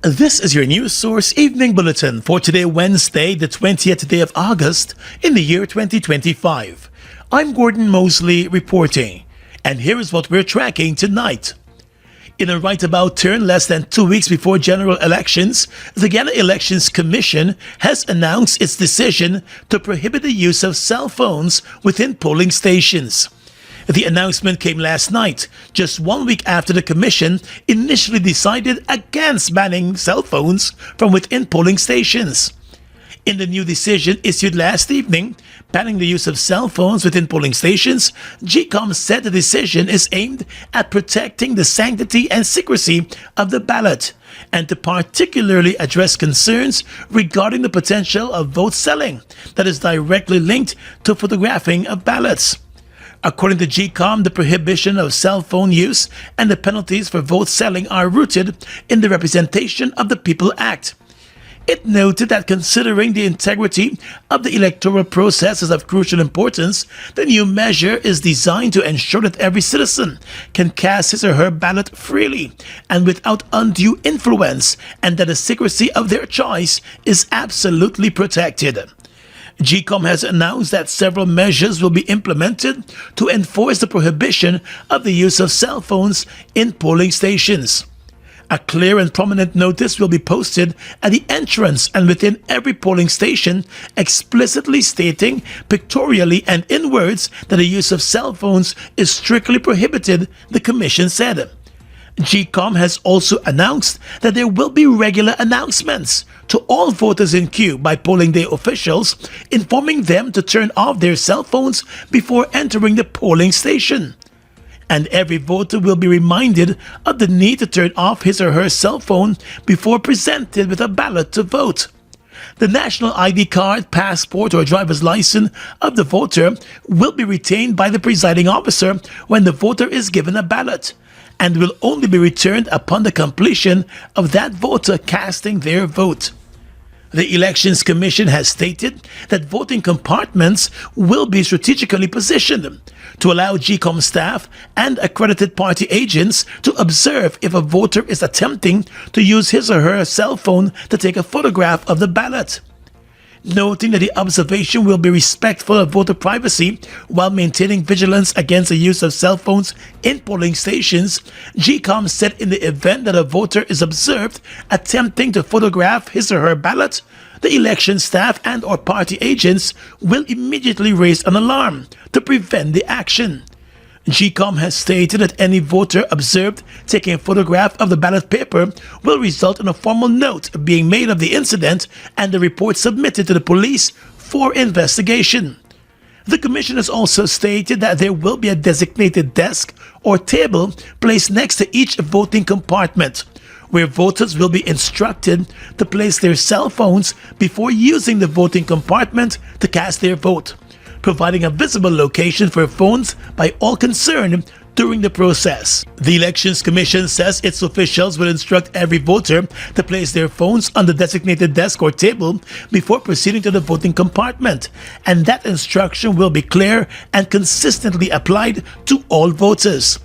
This is your news source evening bulletin for today, Wednesday, the 20th day of August in the year 2025. I'm Gordon Mosley reporting, and here is what we're tracking tonight. In a right-about turn less than 2 weeks before general elections, the Guyana Elections Commission has announced its decision to prohibit the use of cell phones within polling stations. The announcement came last night, just 1 week after the Commission initially decided against banning cell phones from within polling stations. In the new decision issued last evening, banning the use of cell phones within polling stations, GECOM said the decision is aimed at protecting the sanctity and secrecy of the ballot and to particularly address concerns regarding the potential of vote selling that is directly linked to photographing of ballots. According to GECOM, the prohibition of cell phone use and the penalties for vote selling are rooted in the Representation of the People Act. It noted that considering the integrity of the electoral process is of crucial importance, the new measure is designed to ensure that every citizen can cast his or her ballot freely and without undue influence, and that the secrecy of their choice is absolutely protected. GECOM has announced that several measures will be implemented to enforce the prohibition of the use of cell phones in polling stations. A clear and prominent notice will be posted at the entrance and within every polling station, explicitly stating pictorially and in words that the use of cell phones is strictly prohibited, the Commission said. GECOM has also announced that there will be regular announcements to all voters in queue by polling day officials, informing them to turn off their cell phones before entering the polling station. And every voter will be reminded of the need to turn off his or her cell phone before presented with a ballot to vote. The national ID card, passport, or driver's license of the voter will be retained by the presiding officer when the voter is given a ballot, and will only be returned upon the completion of that voter casting their vote. The Elections Commission has stated that voting compartments will be strategically positioned to allow GECOM staff and accredited party agents to observe if a voter is attempting to use his or her cell phone to take a photograph of the ballot. Noting that the observation will be respectful of voter privacy while maintaining vigilance against the use of cell phones in polling stations, GECOM said in the event that a voter is observed attempting to photograph his or her ballot, the election staff and or party agents will immediately raise an alarm to prevent the action. GECOM has stated that any voter observed taking a photograph of the ballot paper will result in a formal note being made of the incident and the report submitted to the police for investigation. The Commission has also stated that there will be a designated desk or table placed next to each voting compartment, where voters will be instructed to place their cell phones before using the voting compartment to cast their vote, providing a visible location for phones by all concerned during the process. The Elections Commission says its officials will instruct every voter to place their phones on the designated desk or table before proceeding to the voting compartment, and that instruction will be clear and consistently applied to all voters.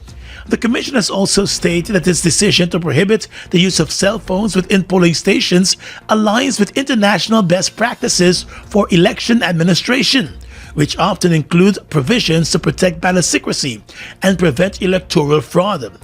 The Commission has also stated that its decision to prohibit the use of cell phones within polling stations aligns with international best practices for election administration, which often include provisions to protect ballot secrecy and prevent electoral fraud.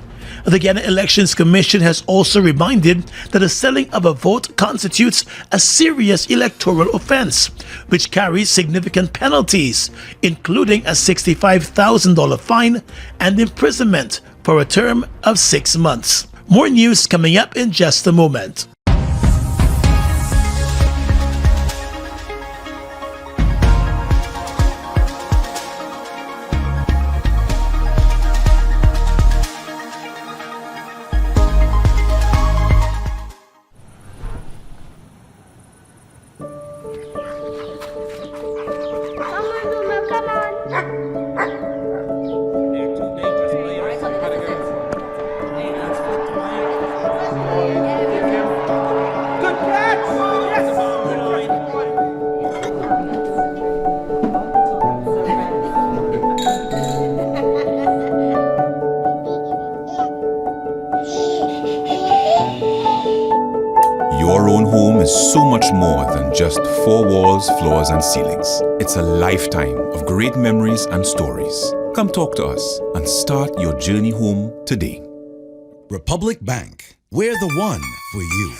The Guyana Elections Commission has also reminded that the selling of a vote constitutes a serious electoral offense, which carries significant penalties, including a $65,000 fine and imprisonment for a term of 6 months. More news coming up in just a moment. so much more than just four walls, floors, and ceilings. It's a lifetime of great memories and stories. Come talk to us and start your journey home today. Republic Bank, we're the one for you.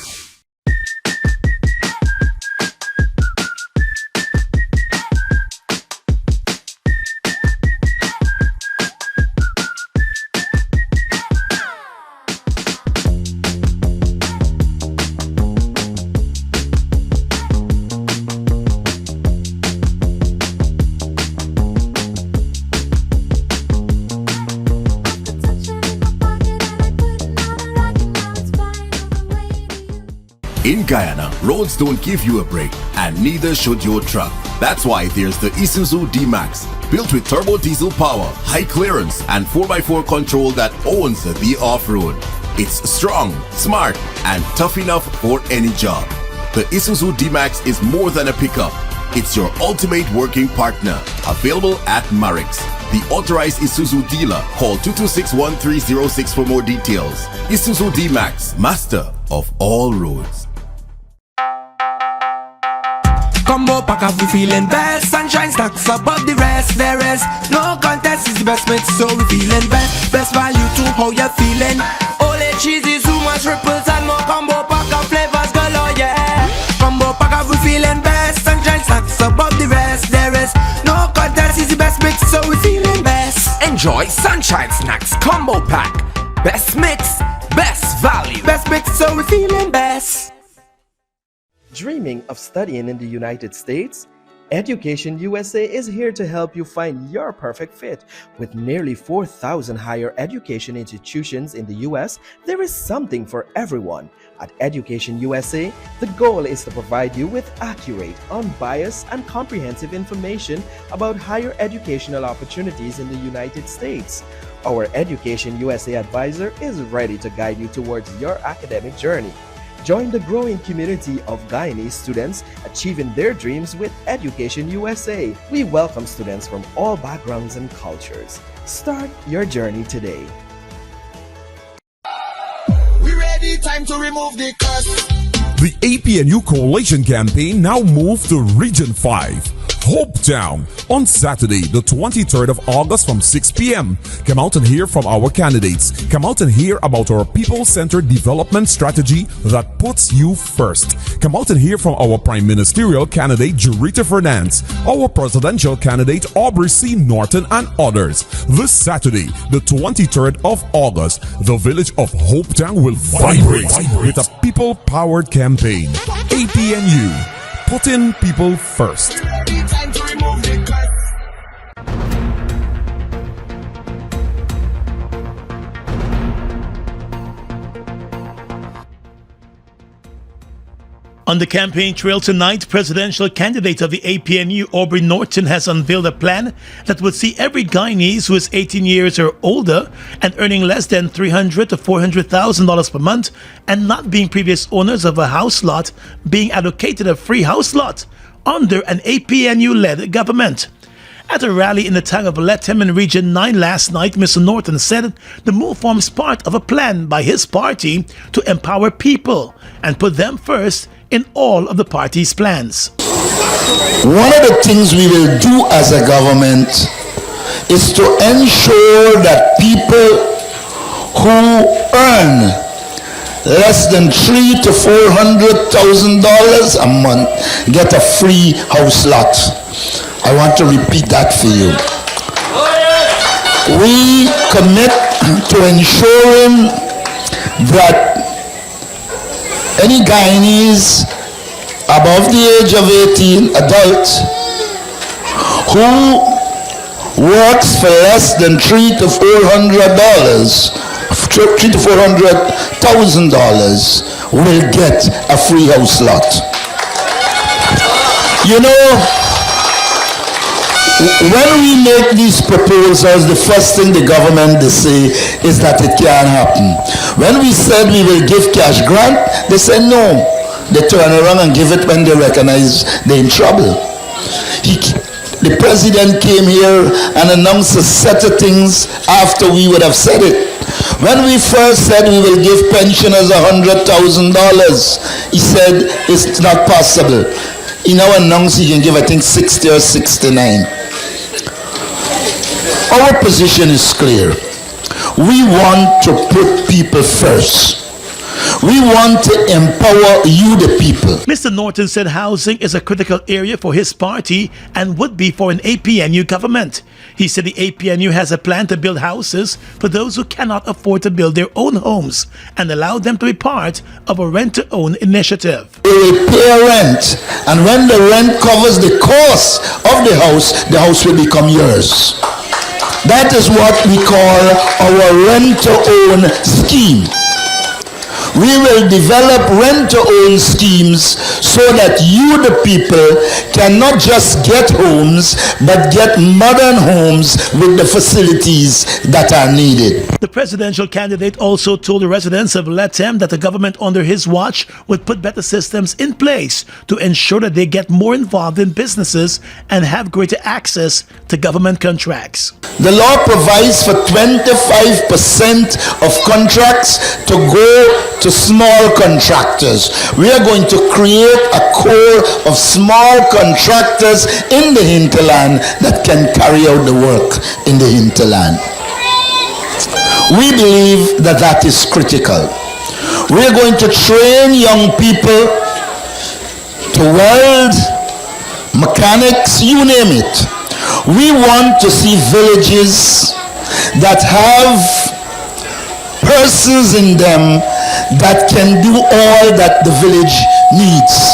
In Guyana, roads don't give you a break, and neither should your truck. That's why there's the Isuzu D-Max, built with turbo diesel power, high clearance, and 4x4 control that owns the off-road. It's strong, smart, and tough enough for any job. The Isuzu D-Max is more than a pickup. It's your ultimate working partner. Available at Marix, the authorized Isuzu dealer. Call 226-1306 for more details. Isuzu D-Max, master of all roads. Combo pack up, we feeling best. Sunshine stacks above the rest. There is no contest, is the best mix, so we feeling best. Best value to how you feeling. Ole cheesy, so much ripples and more combo pack of flavors galore, yeah. Combo pack up, we feeling best. Sunshine stacks above the rest. There is no contest, is the best mix, so we feeling best. Enjoy Sunshine Snacks Combo Pack. Best mix, best value. Best mix, so we feeling best. Dreaming of studying in the United States? Education USA is here to help you find your perfect fit. With nearly 4,000 higher education institutions in the US, there is something for everyone. At Education USA, the goal is to provide you with accurate, unbiased, and comprehensive information about higher educational opportunities in the United States. Our Education USA advisor is ready to guide you towards your academic journey. Join the growing community of Guyanese students achieving their dreams with Education USA. We welcome students from all backgrounds and cultures. Start your journey today. We ready, time to remove the curse. The APNU Coalition campaign now moved to Region 5. Hope Town on Saturday, the 23rd of August from 6 p.m. Come out and hear from our candidates. Come out and hear about our people-centered development strategy that puts you first. Come out and hear from our Prime Ministerial candidate, Jurita Fernandez, our presidential candidate, Aubrey C. Norton, and others. This Saturday, the 23rd of August, the village of Hope Town will vibrate with a people-powered campaign. APNU. Putting people first. Time to remove the curse. On the campaign trail tonight, presidential candidate of the APNU, Aubrey Norton, has unveiled a plan that would see every Guyanese who is 18 years or older and earning less than $300,000 to $400,000 per month and not being previous owners of a house lot being allocated a free house lot under an APNU-led government. At a rally in the town of Lethem in Region 9 last night, Mr. Norton said the move forms part of a plan by his party to empower people and put them first in all of the party's plans. One of the things we will do as a government is to ensure that people who earn less than $300,000 to $400,000 a month get a free house lot. I want to repeat that for you. We commit to ensuring that any Guyanese above the age of 18, adult, who works for less than $300,000 to $400,000 will get a free house lot. You know, when we make these proposals, the first thing the government they say is that it can't happen. When we said we will give cash grant, they said no. They turn around and give it when they recognize they're in trouble. The president came here and announced a set of things after we would have said it. When we first said we will give pensioners $100,000, he said it's not possible. He now announced he can give, I think, 60 or 69. Our position is clear. We want to put people first. We want to empower you, the people. Mr. Norton said housing is a critical area for his party and would be for an APNU government. He said the APNU has a plan to build houses for those who cannot afford to build their own homes and allow them to be part of a rent-to-own initiative. They will pay rent, and when the rent covers the cost of the house will become yours. That is what we call our rent-to-own scheme. We will develop rent-to-own schemes so that you, the people, can not just get homes, but get modern homes with the facilities that are needed. The presidential candidate also told the residents of Lethem that the government under his watch would put better systems in place to ensure that they get more involved in businesses and have greater access to government contracts. The law provides for 25% of contracts to go to small contractors. We are going to create a core of small contractors in the hinterland that can carry out the work in the hinterland. We believe that that is critical. We are going to train young people to weld, mechanics, you name it. We want to see villages that have persons in them that can do all that the village needs.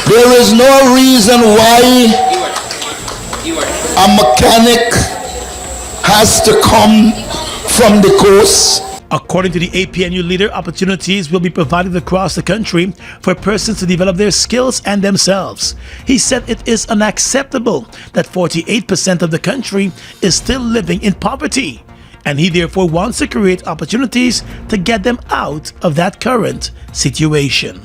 There is no reason why a mechanic has to come from the coast. According to the APNU leader, opportunities will be provided across the country for persons to develop their skills and themselves. He said it is unacceptable that 48% of the country is still living in poverty, and he therefore wants to create opportunities to get them out of that current situation.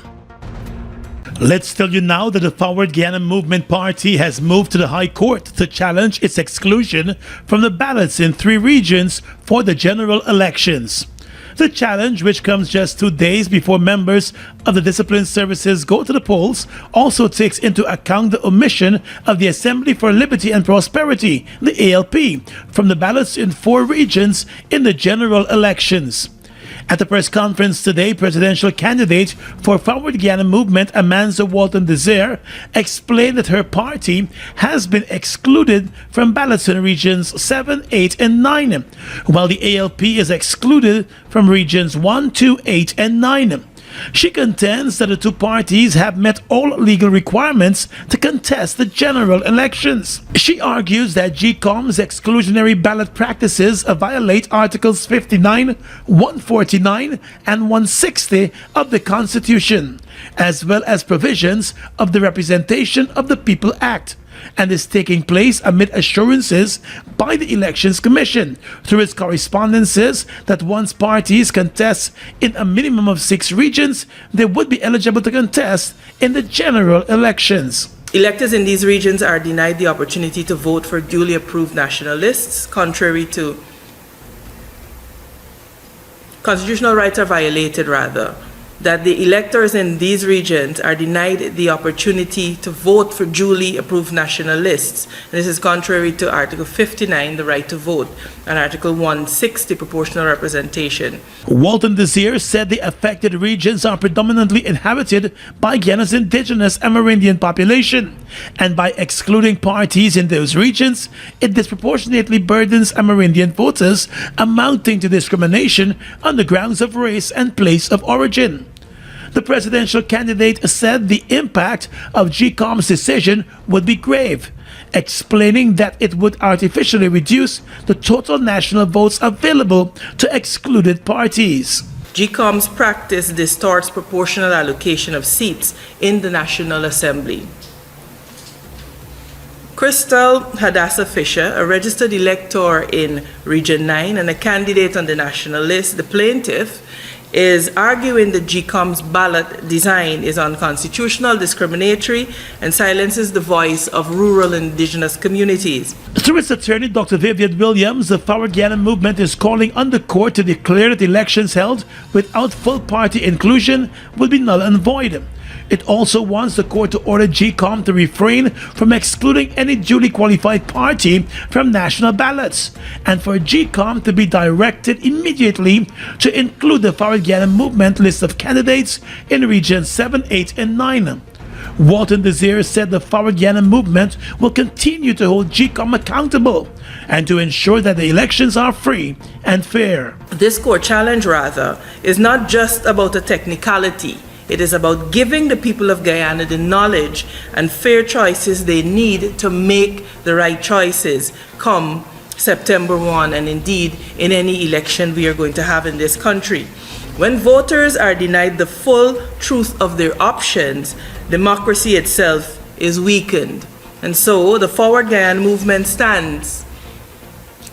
Let's tell you now that the Forward Guyana Movement Party has moved to the High Court to challenge its exclusion from the ballots in 3 regions for the general elections. The challenge, which comes just 2 days before members of the discipline services go to the polls, also takes into account the omission of the Assembly for Liberty and Prosperity, the ALP, from the ballots in 4 regions in the general elections. At the press conference today, presidential candidate for Forward Guyana Movement, Amanza Walton Desire, explained that her party has been excluded from ballots in regions 7, 8, and 9, while the ALP is excluded from regions 1, 2, 8, and 9. She contends that the 2 parties have met all legal requirements to contest the general elections. She argues that GECOM's exclusionary ballot practices violate Articles 59, 149, and 160 of the Constitution, as well as provisions of the Representation of the People Act, and is taking place amid assurances by the Elections Commission through its correspondences that once parties contest in a minimum of 6 regions, they would be eligible to contest in the general elections. Electors in these regions are denied the opportunity to vote for duly approved national lists. Contrary to constitutional rights are violated, rather, that the electors in these regions are denied the opportunity to vote for duly approved national lists. And this is contrary to Article 59, the right to vote, and Article 160, proportional representation. Walton Desire said the affected regions are predominantly inhabited by Guyana's indigenous Amerindian population, and by excluding parties in those regions, it disproportionately burdens Amerindian voters, amounting to discrimination on the grounds of race and place of origin. The presidential candidate said the impact of GECOM's decision would be grave, explaining that it would artificially reduce the total national votes available to excluded parties. GECOM's practice distorts proportional allocation of seats in the National Assembly. Crystal Hadassah Fisher, a registered elector in Region 9 and a candidate on the national list, the plaintiff, is arguing that GECOM's ballot design is unconstitutional, discriminatory, and silences the voice of rural and indigenous communities. Through its attorney, Dr. Vivian Williams, the Forward Guyana movement is calling on the court to declare that elections held without full party inclusion will be null and void. It also wants the court to order GECOM to refrain from excluding any duly qualified party from national ballots, and for GECOM to be directed immediately to include the Forward Guyana movement list of candidates in Regions 7, 8, and 9. Walton Desir said the Forward Guyana movement will continue to hold GECOM accountable and to ensure that the elections are free and fair. This court challenge, rather, is not just about a technicality. It is about giving the people of Guyana the knowledge and fair choices they need to make the right choices come September 1 and indeed in any election we are going to have in this country. When voters are denied the full truth of their options, democracy itself is weakened. And so the Forward Guyana movement stands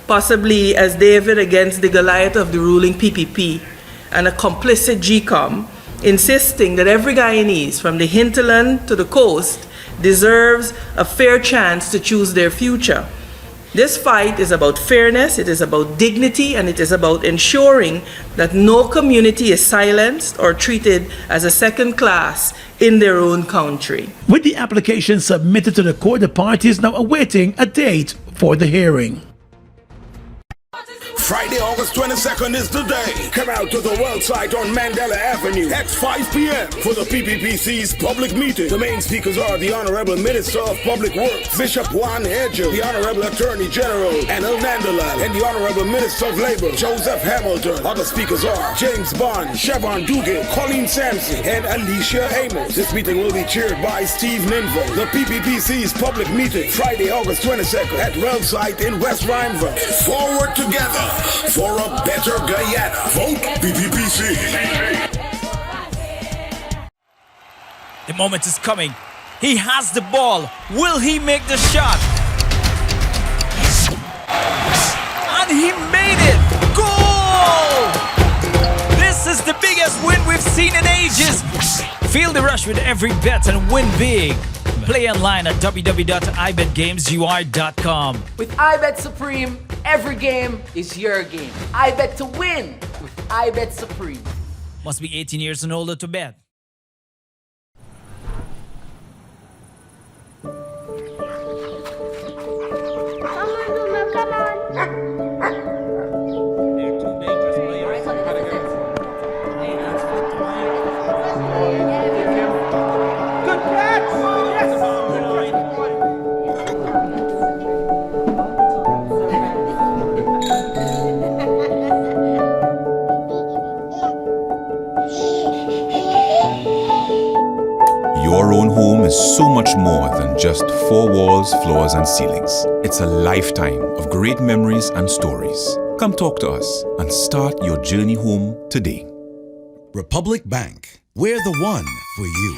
possibly as David against the Goliath of the ruling PPP and a complicit GECOM, insisting that every Guyanese, from the hinterland to the coast, deserves a fair chance to choose their future. This fight is about fairness, it is about dignity, and it is about ensuring that no community is silenced or treated as a second class in their own country. With the application submitted to the court, the party is now awaiting a date for the hearing. Friday, August 22nd is the day. Come out to the World site on Mandela Avenue at 5 p.m. for the PPPC's public meeting. The main speakers are the Honorable Minister of Public Works, Bishop Juan Hedger, the Honorable Attorney General, Anil Nandalal, and the Honorable Minister of Labor, Joseph Hamilton. Other speakers are James Bond, Siobhan Dugan, Colleen Sampson, and Alicia Amos. This meeting will be chaired by Steve Ninville. The PPPC's public meeting, Friday, August 22nd at World site in West Rhineville. Forward together for a better Guyana. Vote PPPC. The moment is coming. He has the ball. Will he make the shot? And he made it. Goal! This is the biggest win we've seen in ages. Feel the rush with every bet and win big. Play online at www.ibetgamesur.com. With iBet Supreme, every game is your game. iBet to win with iBet Supreme. Must be 18 years and older to bet. Your own home is so much more than just 4 walls, floors, and ceilings. It's a lifetime of great memories and stories. Come talk to us and start your journey home today. Republic Bank, we're the one for you.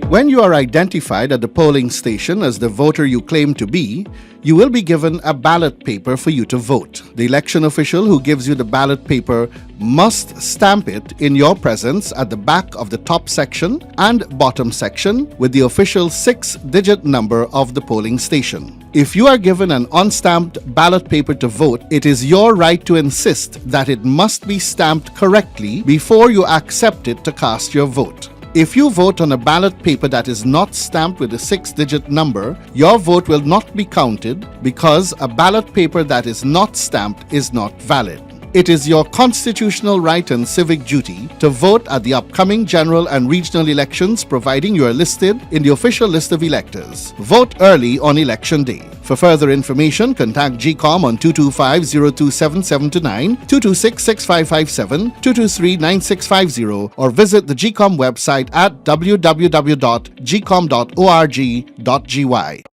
When you are identified at the polling station as the voter you claim to be, you will be given a ballot paper for you to vote. The election official who gives you the ballot paper must stamp it in your presence at the back of the top section and bottom section with the official 6-digit number of the polling station. If you are given an unstamped ballot paper to vote, it is your right to insist that it must be stamped correctly before you accept it to cast your vote. If you vote on a ballot paper that is not stamped with a 6-digit number, your vote will not be counted because a ballot paper that is not stamped is not valid. It is your constitutional right and civic duty to vote at the upcoming general and regional elections, providing you are listed in the official list of electors. Vote early on election day. For further information, contact GECOM on 225-027-729, 226-6557, 223-9650, or visit the GECOM website at www.gecom.org.gy.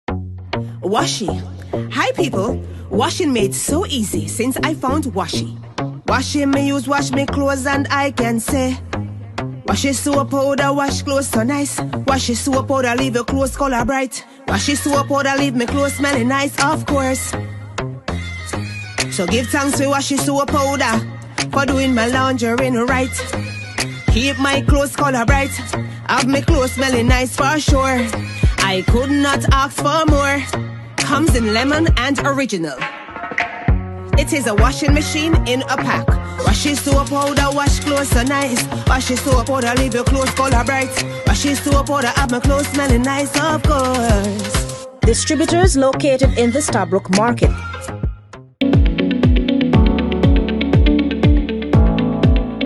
Washie. Hi people. Washing made so easy since I found Washie. Washing me use wash me clothes and I can say Washie soap powder wash clothes so nice. Washie soap powder leave your clothes color bright. Washie soap powder leave me clothes smelling nice, of course. So give thanks to Washie soap powder for doing my laundry right. Keep my clothes color bright, have my clothes smelling nice for sure. I could not ask for more. Comes in lemon and original. It is a washing machine in a pack. Washie soap powder, wash clothes so nice. Washie soap powder, leave your clothes color bright. Washie soap powder, have my clothes smelling nice, of course. Distributors located in the Stabrook Market.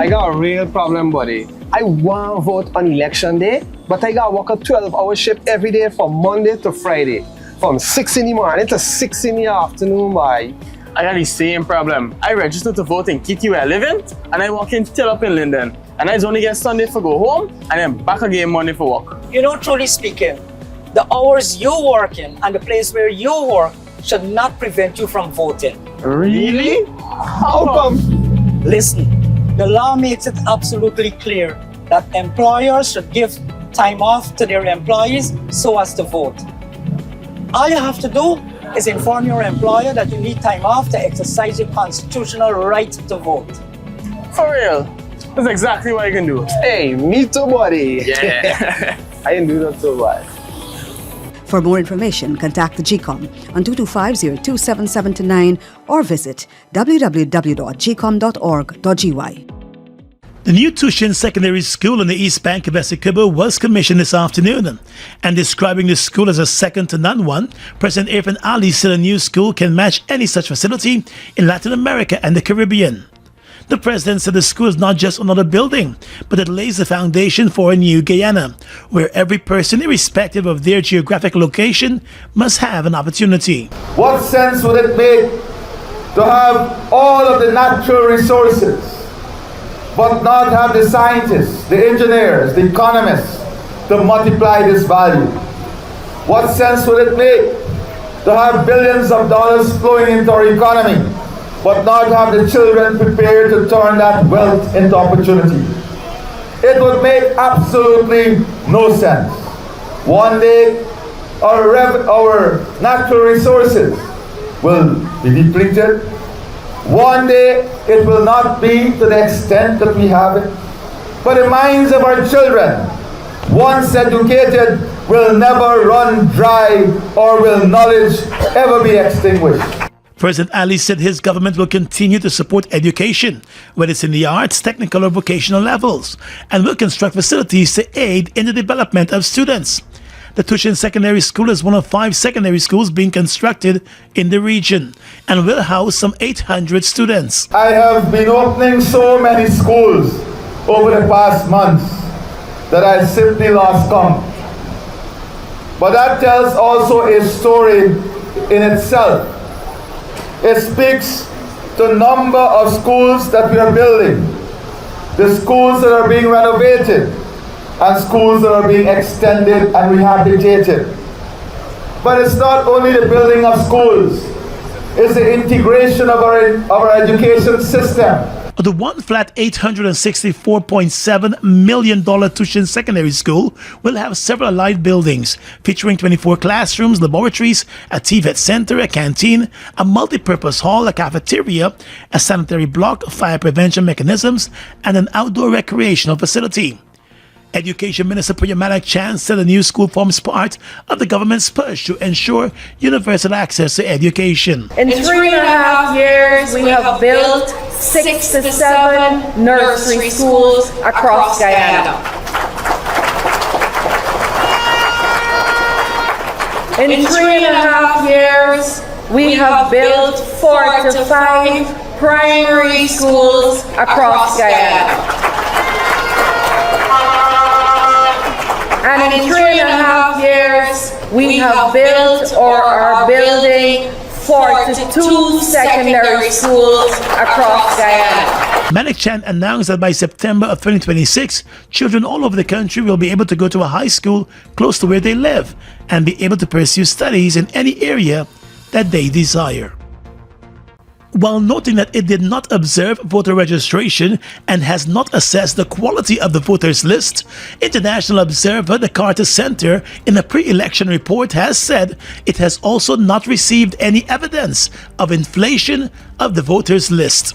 I got a real problem, buddy. I want to vote on election day, but I got to work a 12-hour shift every day from Monday to Friday. From 6 in the morning to 6 in the afternoon, boy. I got the same problem. I registered to vote in Kitty where I live in, and I walk in till up in Linden. And I only get Sunday for go home, and then back again Monday for work. You know, truly speaking, the hours you work in and the place where you work should not prevent you from voting. Really? How come? Listen, the law makes it absolutely clear that employers should give time off to their employees so as to vote. All you have to do is inform your employer that you need time off to exercise your constitutional right to vote. For real? That's exactly what I can do. Hey, me too, buddy. Yeah. I didn't do that so bad. For more information, contact the GECOM on 225-027729 or visit www.gecom.org.gy. The new Tushin Secondary School on the East Bank of Essequibo was commissioned this afternoon. And describing the school as a second-to-none one, President Irfan Ali said a new school can match any such facility in Latin America and the Caribbean. The president said the school is not just another building, but it lays the foundation for a new Guyana, where every person, irrespective of their geographic location, must have an opportunity. What sense would it make to have all of the natural resources, but not have the scientists, the engineers, the economists to multiply this value? What sense would it make to have billions of dollars flowing into our economy, but not have the children prepared to turn that wealth into opportunity? It would make absolutely no sense. One day, our natural resources will be depleted. One day, it will not be to the extent that we have it. But the minds of our children, once educated, will never run dry, or will knowledge ever be extinguished. President Ali said his government will continue to support education, whether it's in the arts, technical or vocational levels, and will construct facilities to aid in the development of students. The Tushin Secondary School is one of 5 secondary schools being constructed in the region and will house some 800 students. I have been opening so many schools over the past months that I simply lost count. But that tells also a story in itself. It speaks to the number of schools that we are building, the schools that are being renovated, and schools that are being extended and rehabilitated. But it's not only the building of schools, it's the integration of our education system. The one flat $864.7 million Tushin Secondary School will have several allied buildings featuring 24 classrooms, laboratories, a TVET center, a canteen, a multi-purpose hall, a cafeteria, a sanitary block, fire prevention mechanisms, and an outdoor recreational facility. Education Minister Priyamanak Chan said the new school forms part of the government's push to ensure universal access to education. In 3.5 years, we have built 6 to 7 nursery schools across Guyana. In 3.5 years, we have built 4 to 5 primary schools across Guyana. And in 3.5 years, we have built or are building 42 secondary schools across Guyana. Manik Chan announced that by September of 2026, children all over the country will be able to go to a high school close to where they live and be able to pursue studies in any area that they desire. While noting that it did not observe voter registration and has not assessed the quality of the voters list, international observer the Carter Center in a pre-election report has said it has also not received any evidence of inflation of the voters list.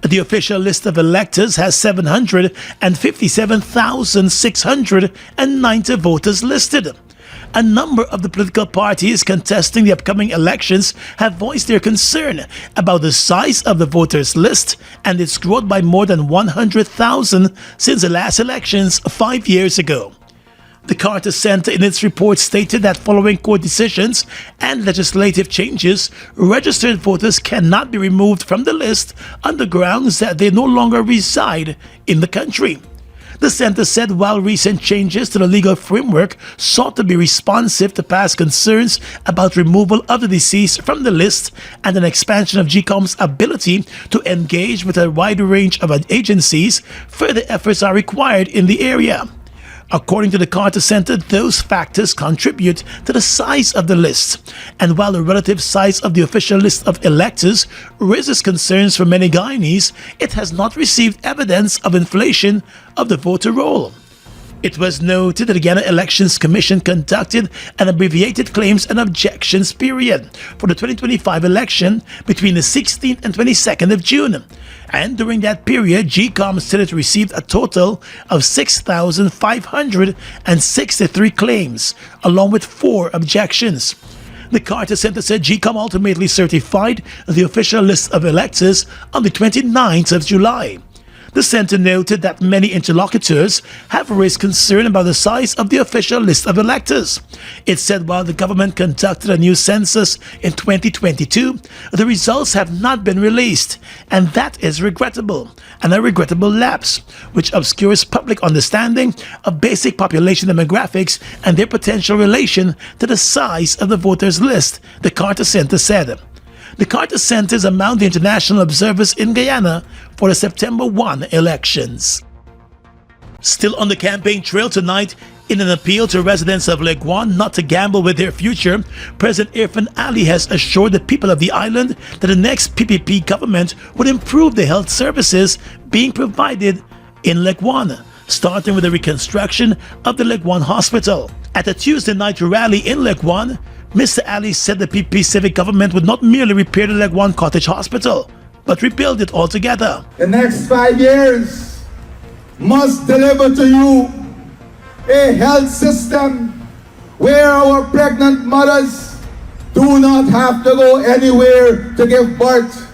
The official list of electors has 757,690 voters listed. A number of the political parties contesting the upcoming elections have voiced their concern about the size of the voters list and its growth by more than 100,000 since the last elections 5 years ago. The Carter Center in its report stated that following court decisions and legislative changes, registered voters cannot be removed from the list on the grounds that they no longer reside in the country. The center said while recent changes to the legal framework sought to be responsive to past concerns about removal of the deceased from the list and an expansion of GECOM's ability to engage with a wide range of agencies, further efforts are required in the area. According to the Carter Center, those factors contribute to the size of the list. And while the relative size of the official list of electors raises concerns for many Guyanese, it has not received evidence of inflation of the voter roll. It was noted that the Guyana Elections Commission conducted an abbreviated claims and objections period for the 2025 election between the 16th and 22nd of June. And during that period, GECOM said it received a total of 6,563 claims, along with 4 objections. The Carter Center said GECOM ultimately certified the official list of electors on the 29th of July. The center noted that many interlocutors have raised concern about the size of the official list of electors. It said while the government conducted a new census in 2022, the results have not been released, and that is regrettable, and a regrettable lapse, which obscures public understanding of basic population demographics and their potential relation to the size of the voters list, the Carter Center said. The Carter Center is among the international observers in Guyana for the September 1 elections. Still on the campaign trail tonight, in an appeal to residents of Leguan not to gamble with their future, President Irfan Ali has assured the people of the island that the next PPP government would improve the health services being provided in Leguan, starting with the reconstruction of the Leguan Hospital. At a Tuesday night rally in Leguan, Mr. Ali said the PP civic government would not merely repair the Leguan Cottage Hospital, but rebuild it altogether. The next 5 years must deliver to you a health system where our pregnant mothers do not have to go anywhere to give birth.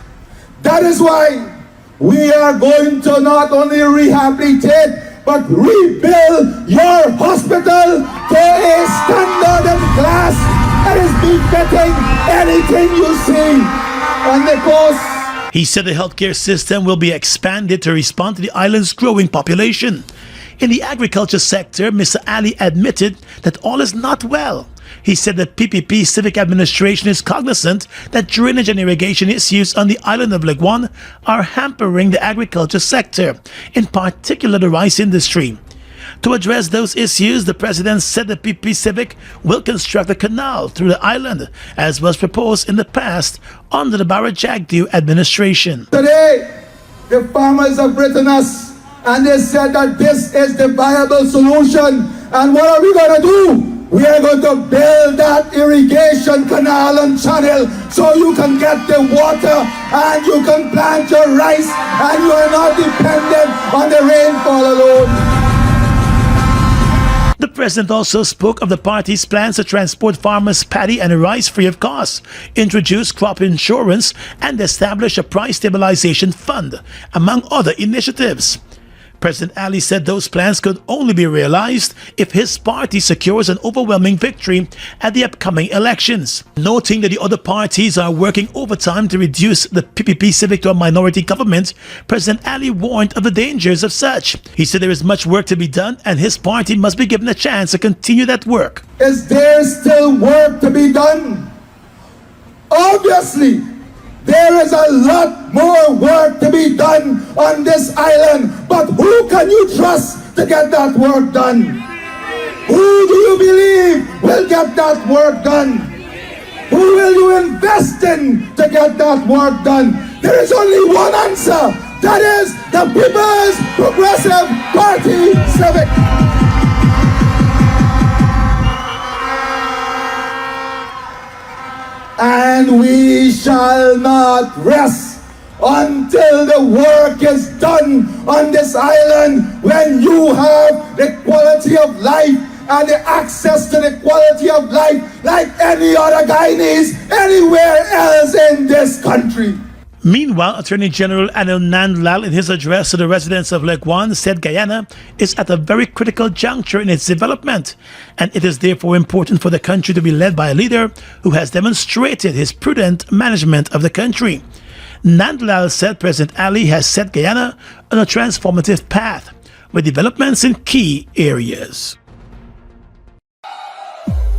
That is why we are going to not only rehabilitate but rebuild your hospital to a standard and class that is befitting anything you see on the coast. He said the healthcare system will be expanded to respond to the island's growing population. In the agriculture sector, Mr. Ali admitted that all is not well. He said the PPP civic administration is cognizant that drainage and irrigation issues on the island of Leguan are hampering the agriculture sector, in particular the rice industry. To address those issues, the president said the PP Civic will construct a canal through the island, as was proposed in the past under the Barra-Jagdew administration. Today, the farmers have written us and they said that this is the viable solution. And what are we going to do? We are going to build that irrigation canal and channel so you can get the water and you can plant your rice and you are not dependent on the rainfall alone. The president also spoke of the party's plans to transport farmers' paddy and rice free of cost, introduce crop insurance, and establish a price stabilization fund, among other initiatives. President Ali said those plans could only be realized if his party secures an overwhelming victory at the upcoming elections. Noting that the other parties are working overtime to reduce the PPP Civic to a minority government, President Ali warned of the dangers of such. He said there is much work to be done and his party must be given a chance to continue that work. Is there still work to be done? Obviously, there is a lot more work to be done on this island, but who can you trust to get that work done? Who do you believe will get that work done? Who will you invest in to get that work done? there is only one answer. That is the People's Progressive Party Civic. And we shall not rest until the work is done on this island, when you have the quality of life and the access to the quality of life like any other Guyanese anywhere else in this country. Meanwhile, Attorney General Anil Nandlal, in his address to the residents of Leguan, said Guyana is at a very critical juncture in its development, and it is therefore important for the country to be led by a leader who has demonstrated his prudent management of the country. Nandlal said President Ali has set Guyana on a transformative path with developments in key areas.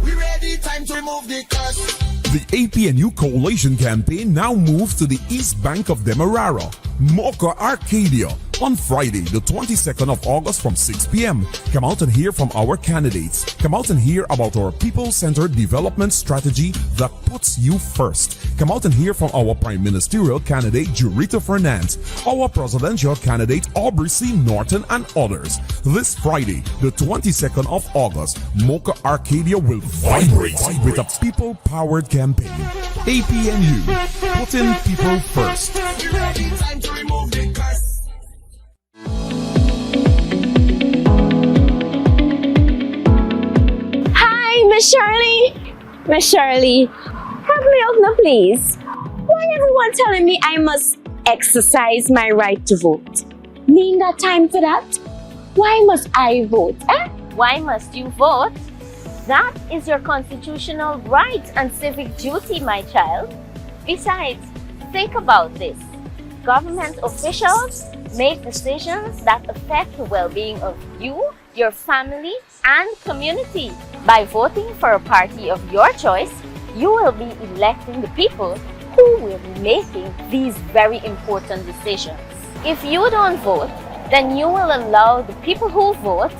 We ready, time to remove the curse. The APNU coalition campaign now moves to the east bank of Demerara, Mocha Arcadia, on Friday, the 22nd of August from 6 p.m. Come out and hear from our candidates. Come out and hear about our people-centered development strategy that puts you first. Come out and hear from our Prime Ministerial candidate, Jurita Fernandez, our presidential candidate, Aubrey C. Norton, and others. This Friday, the 22nd of August, Mocha Arcadia will vibrate with a people-powered campaign. APNU, putting people first. Time to remove the curse. Hi, Miss Shirley. Miss Shirley, help me out now, please. Why everyone telling me I must exercise my right to vote? Me ain't got time for that. Why must I vote? Why must you vote? That is your constitutional right and civic duty, my child. Besides, think about this. Government officials make decisions that affect the well-being of you, your family, and community. By voting for a party of your choice, you will be electing the people who will be making these very important decisions. If you don't vote, then you will allow the people who vote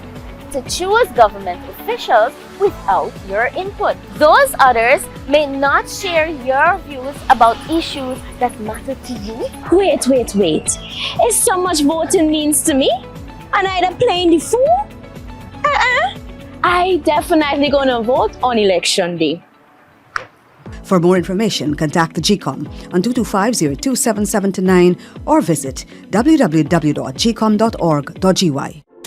to choose government officials without your input. Those others may not share your views about issues that matter to you. Wait. Is so much voting means to me? And I done playing the fool? I definitely gonna vote on election day. For more information, contact the GECOM on 225-027729 or visit www.gecom.org.gy.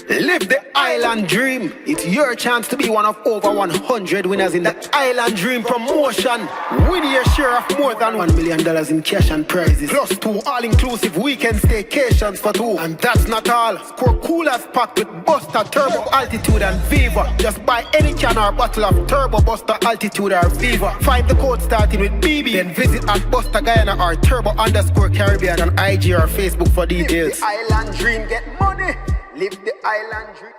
Live the island dream. It's your chance to be one of over 100 winners in the Island Dream promotion. Win your share of more than $1 million in cash and prizes, plus 2 all-inclusive weekend staycations for 2. And that's not all. Score coolers packed with Busta, Turbo, Altitude, and Viva. Just buy any can or bottle of Turbo, Busta, Altitude, or Viva. Find the code starting with BB. Then visit at Busta Guyana or Turbo_Caribbean on IG or Facebook for details. Live the island dream, get money. Live the island dream.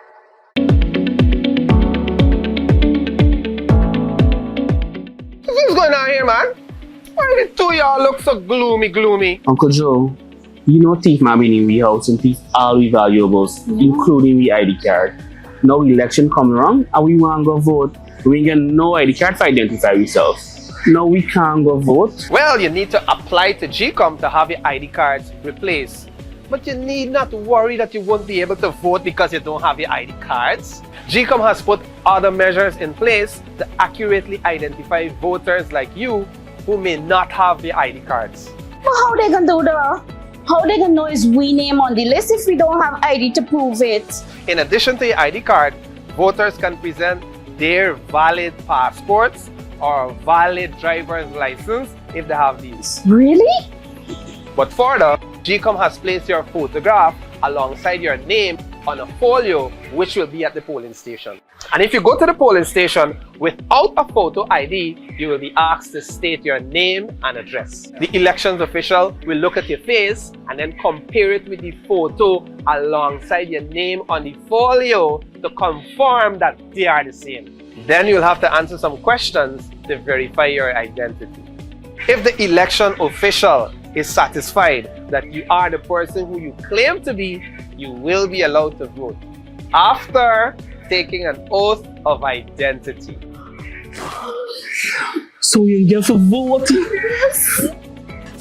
What's going on here, man? Why the two of y'all look so gloomy? Uncle Joe, you know thief man been in we house and thief all we valuables, including we ID card. Now election come around and we want to go vote. We ain't get no ID card to identify ourselves. Now we can't go vote. Well, you need to apply to GECOM to have your ID cards replaced. But you need not worry that you won't be able to vote because you don't have your ID cards. GECOM has put other measures in place to accurately identify voters like you who may not have the ID cards. But how they gonna do that? How they gonna know is we name on the list if we don't have ID to prove it? In addition to your ID card, voters can present their valid passports or valid driver's license if they have these. Really? But further, GECOM has placed your photograph alongside your name on a folio which will be at the polling station. And if you go to the polling station without a photo ID, you will be asked to state your name and address. The elections official will look at your face and then compare it with the photo alongside your name on the folio to confirm that they are the same. Then you'll have to answer some questions to verify your identity. If the election official is satisfied that you are the person who you claim to be, you will be allowed to vote after taking an oath of identity. So you get to vote?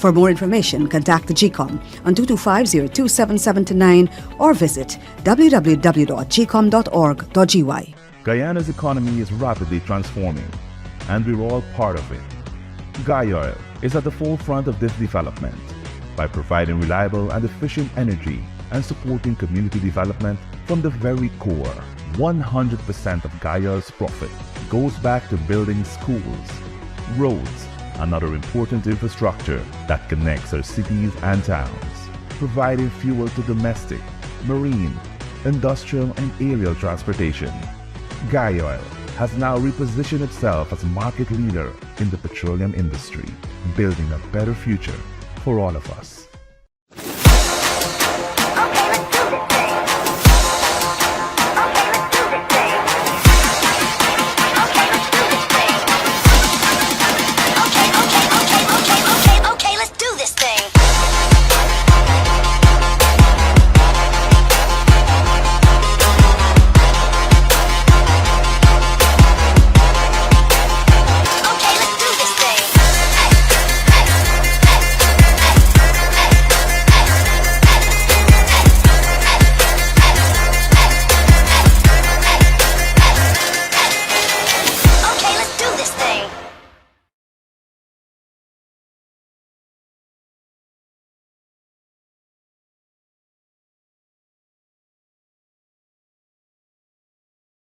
For more information, contact the GECOM on 225-02779 or visit www.gecom.org.gy. Guyana's economy is rapidly transforming, and we're all part of it. Guyoil is at the forefront of this development by providing reliable and efficient energy and supporting community development from the very core. 100% of Guyoil's profit goes back to building schools, roads, and other important infrastructure that connects our cities and towns, providing fuel to domestic, marine, industrial, and aerial transportation. Guyoil has now repositioned itself as a market leader in the petroleum industry, building a better future for all of us.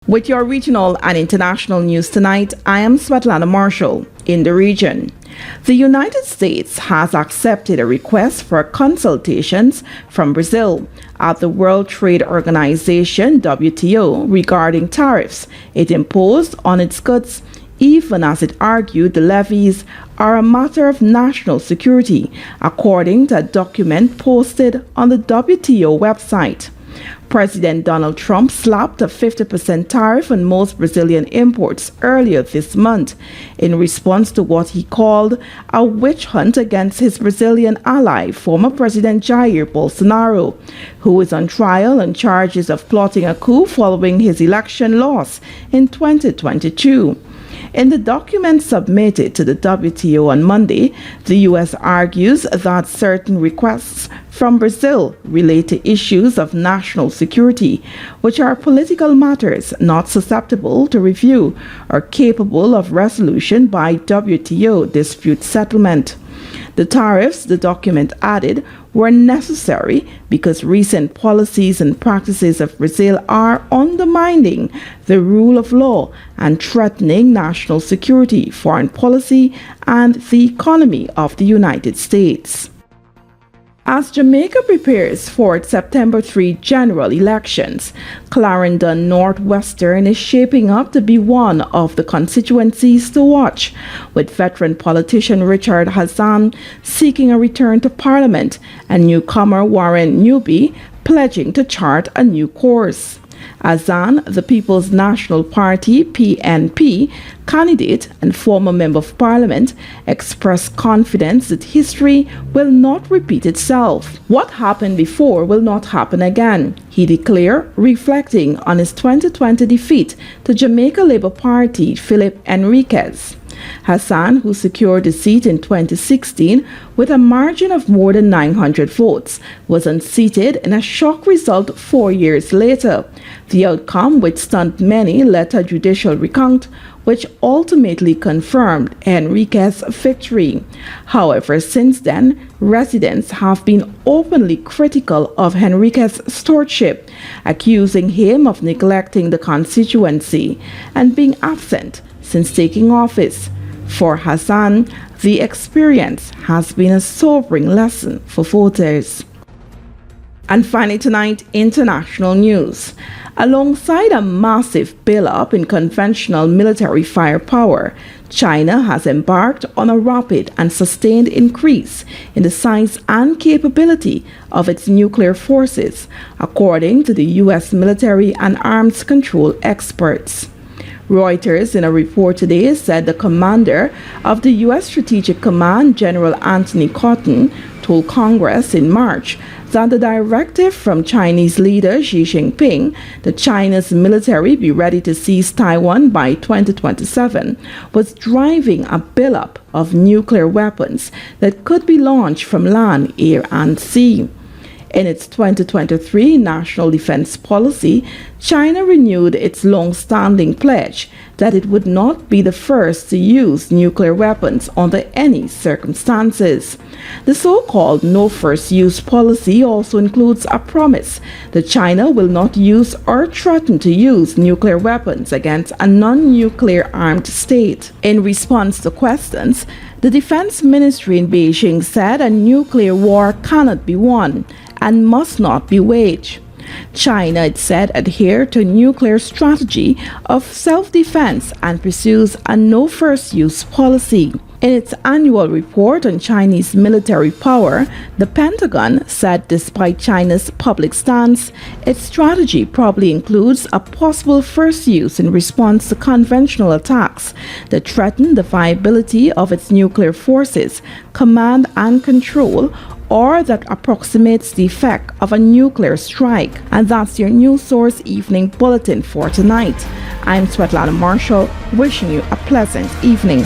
With your regional and international news tonight, I am Svetlana Marshall in the region. The United States has accepted a request for consultations from Brazil at the World Trade Organization (WTO) regarding tariffs it imposed on its goods, even as it argued the levies are a matter of national security, according to a document posted on the WTO website. President Donald Trump slapped a 50% tariff on most Brazilian imports earlier this month in response to what he called a witch hunt against his Brazilian ally, former President Jair Bolsonaro, who is on trial on charges of plotting a coup following his election loss in 2022. In the document submitted to the WTO on Monday, the U.S. argues that certain requests from Brazil relate to issues of national security, which are political matters not susceptible to review or capable of resolution by WTO dispute settlement. The tariffs, the document added, were necessary because recent policies and practices of Brazil are undermining the rule of law and threatening national security, foreign policy, and the economy of the United States. As Jamaica prepares for its September 3 general elections, Clarendon Northwestern is shaping up to be one of the constituencies to watch, with veteran politician Richard Hassan seeking a return to Parliament and newcomer Warren Newby pledging to chart a new course. Hassan, the People's National Party (PNP) candidate and former Member of Parliament, expressed confidence that history will not repeat itself. What happened before will not happen again, he declared, reflecting on his 2020 defeat to Jamaica Labour Party Philip Enriquez. Hassan, who secured the seat in 2016 with a margin of more than 900 votes, was unseated in a shock result 4 years later. The outcome, which stunned many, led to a judicial recount, which ultimately confirmed Enriquez's victory. However, since then, residents have been openly critical of Enriquez's stewardship, accusing him of neglecting the constituency and being absent since taking office. For Hassan, the experience has been a sobering lesson for voters. And finally tonight, international news. Alongside a massive build-up in conventional military firepower, China has embarked on a rapid and sustained increase in the size and capability of its nuclear forces, according to the U.S. military and arms control experts. Reuters, in a report today, said the commander of the U.S. Strategic Command, General Anthony Cotton, told Congress in March that the directive from Chinese leader Xi Jinping that China's military be ready to seize Taiwan by 2027 was driving a buildup of nuclear weapons that could be launched from land, air, and sea. In its 2023 National Defense Policy, China renewed its long-standing pledge that it would not be the first to use nuclear weapons under any circumstances. The so-called no first use policy also includes a promise that China will not use or threaten to use nuclear weapons against a non-nuclear armed state. In response to questions, the Defense Ministry in Beijing said a nuclear war cannot be won and must not be waged. China, it said, adhere to a nuclear strategy of self-defense and pursues a no first use policy. In its annual report on Chinese military power, the Pentagon said despite China's public stance, its strategy probably includes a possible first use in response to conventional attacks that threaten the viability of its nuclear forces, command and control, or that approximates the effect of a nuclear strike. And that's your News Source Evening Bulletin for tonight. I'm Svetlana Marshall, wishing you a pleasant evening.